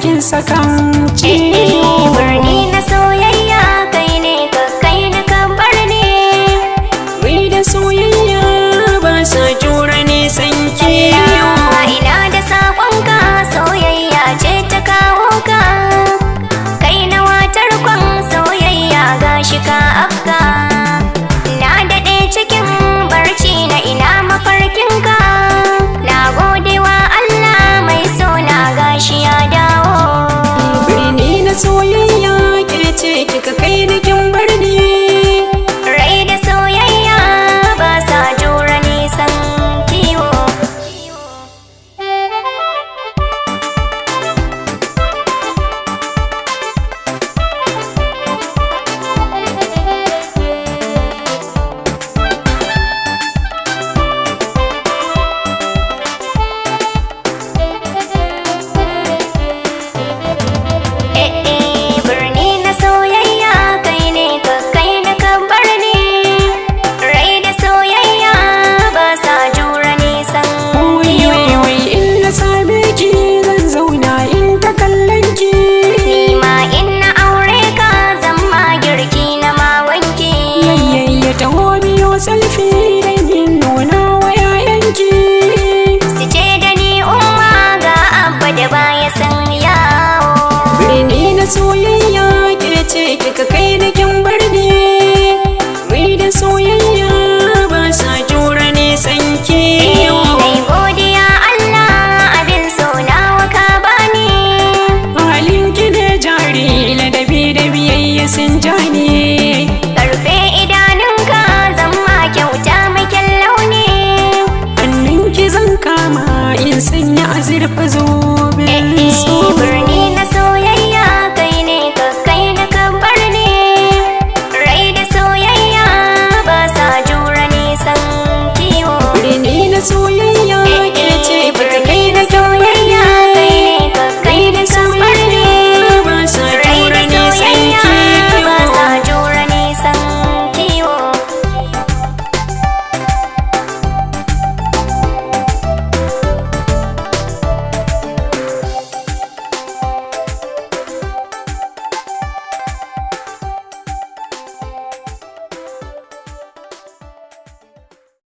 kin sakan ciwo. Birni na soyayya kai ne ka kai ni ka bar ni. Wai da soyayya ba sa jura nisan kiwo. Ina da saƙonka soyayya ce ta kawo ka. Kai na watar kwan soyayya gashi ka afka. Na daɗe cikin barci na ina mafarkinka. Na gode wa Allah mai sona gashi ya dawo. Birni na soyayya ke ce kika kai ni kin bar ni. Rai da soyayya ba sa jura nisan kiwo. Birni na soyayya kai ne ka kai ni ka bar ni. Rai da soyayya ba sa jura nisan kiwo. Wai in na same ki zan zauna in ta kallon ki. Ni ma in na aure ka zan ma girki na ma wanki. Yayya taho biyo selfi dan in nuna wa yayanki. Su ce da ni umma ga abba da baya san yawo. Birni na soyayya ke ce kika kai ni kin bar ni. Wai da soyayya ba sa jura nisan kiwo. Nai godiya Allah abin so nawa ka bani. Halin ki ne jari ladabi da biyayya sun jani. Karfe idanunka zan ma kyauta mai kyan launi. Hannun ki zan kama in sanya azurfa zuwa.